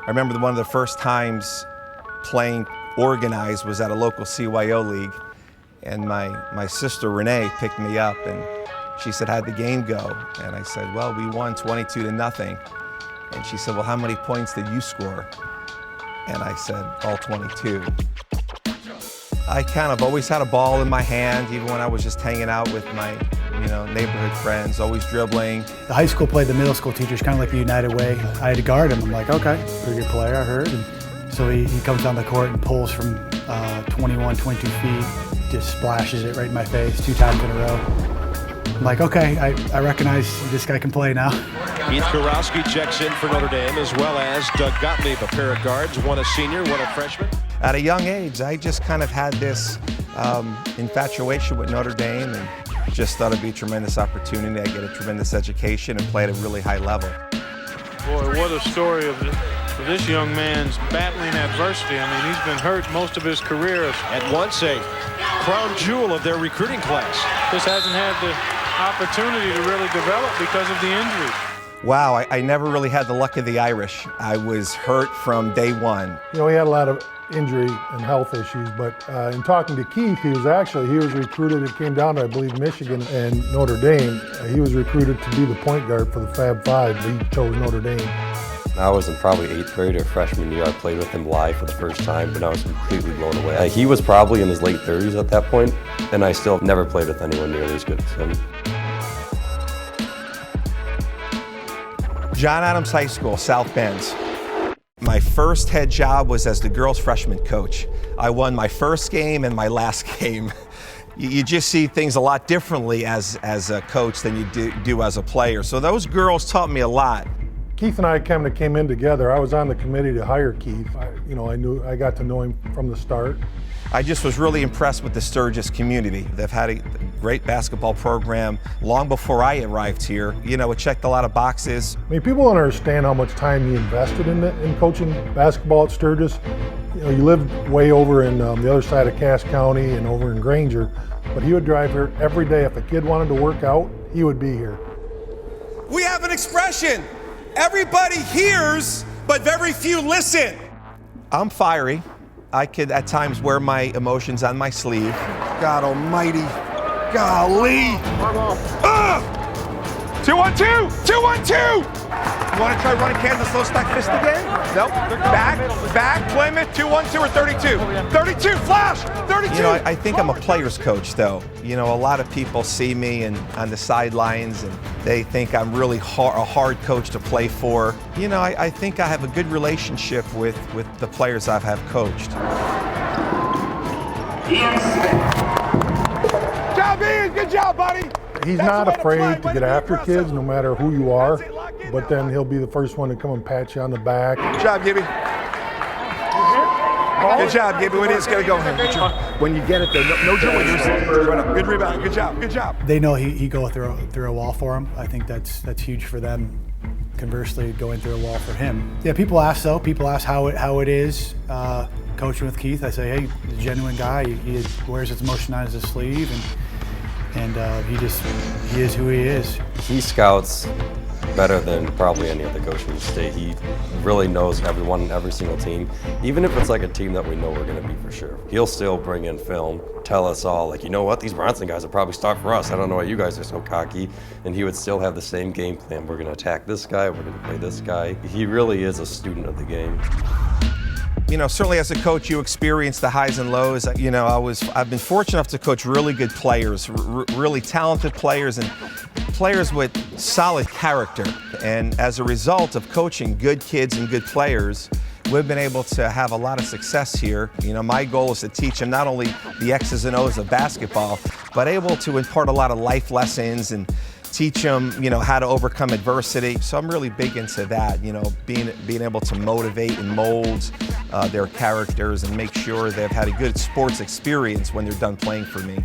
I remember one of the first times playing organized was at a local CYO league, and my sister Renee picked me up and she said, "How'd the game go?" And I said, "Well, we won 22-0. And she said, "Well, how many points did you score?" And I said, "All 22. I kind of always had a ball in my hand, even when I was just hanging out with my neighborhood friends, always dribbling. The high school played the middle school teachers kind of like the United way. I had to guard him. I'm like, okay, pretty good player, I heard. And so he comes down the court and pulls from 21, 22 feet, just splashes it right in my face 2 times in a row. I'm like, okay, I recognize this guy can play now. Keith Kurowski checks in for Notre Dame, as well as Doug Gottlieb, a pair of guards, one a senior, one a freshman. At a young age, I just kind of had this infatuation with Notre Dame and just thought it'd be a tremendous opportunity. I get a tremendous education and play at a really high level. Boy, what a story of this young man's battling adversity. I mean, he's been hurt most of his career. At once a crown jewel of their recruiting class. Just hasn't had the opportunity to really develop because of the injury. Wow, I never really had the luck of the Irish. I was hurt from day one. He had a lot of injury and health issues, but in talking to Keith, he was recruited, it came down to, I believe, Michigan and Notre Dame. He was recruited to be the point guard for the Fab Five, but he chose Notre Dame. I was in probably 8th grade or freshman year. I played with him live for the first time, but I was completely blown away. He was probably in his late 30s at that point, and I still never played with anyone nearly as good as him. John Adams High School, South Bend. My first head job was as the girls' freshman coach. I won my first game and my last game. You just see things a lot differently as a coach than you do as a player. So those girls taught me a lot. Keith and I kind of came in together. I was on the committee to hire Keith. I got to know him from the start. I just was really impressed with the Sturgis community. They've had a great basketball program long before I arrived here. It checked a lot of boxes. I mean, people don't understand how much time he invested in coaching basketball at Sturgis. You lived way over in the other side of Cass County and over in Granger, but he would drive here every day. If a kid wanted to work out, he would be here. We have an expression. Everybody hears, but very few listen. I'm fiery. I could at times wear my emotions on my sleeve. God almighty. Golly. 2-1-2. 2-1-2. You want to try running Kansas low stack fist again? Nope. Back, Plymouth, 2-1-2 or 32. 32, flash, 32. I think I'm a player's coach, though. A lot of people see me on the sidelines and they think I'm really a hard coach to play for. I think I have a good relationship with the players I have coached. Job, Ian. Good job, buddy. He's not afraid to get after kids, no matter who you are, but then he'll be the first one to come and pat you on the back. Good job, Gibby. Good job, Gibby. When it's going to go him. When you get it there, no juniors. Good rebound. Good job. Good job. They know he go through a wall for him. I think that's huge for them. Conversely, going through a wall for him. Yeah, people ask how it is coaching with Keith. I say, hey, he's a genuine guy. He wears his emotion on his sleeve, and he is who he is. He scouts better than probably any other coach in the state. He really knows everyone, every single team. Even if it's like a team that we know we're going to be for sure. He'll still bring in film, tell us all, like, you know what, these Bronson guys will probably start for us. I don't know why you guys are so cocky. And he would still have the same game plan. We're going to attack this guy, we're going to play this guy. He really is a student of the game. Certainly as a coach, you experience the highs and lows. I've been fortunate enough to coach really good players, really talented players, and players with solid character. And as a result of coaching good kids and good players, we've been able to have a lot of success here. My goal is to teach them not only the X's and O's of basketball, but able to impart a lot of life lessons and teach them, how to overcome adversity. So I'm really big into that, being able to motivate and mold their characters and make sure they've had a good sports experience when they're done playing for me.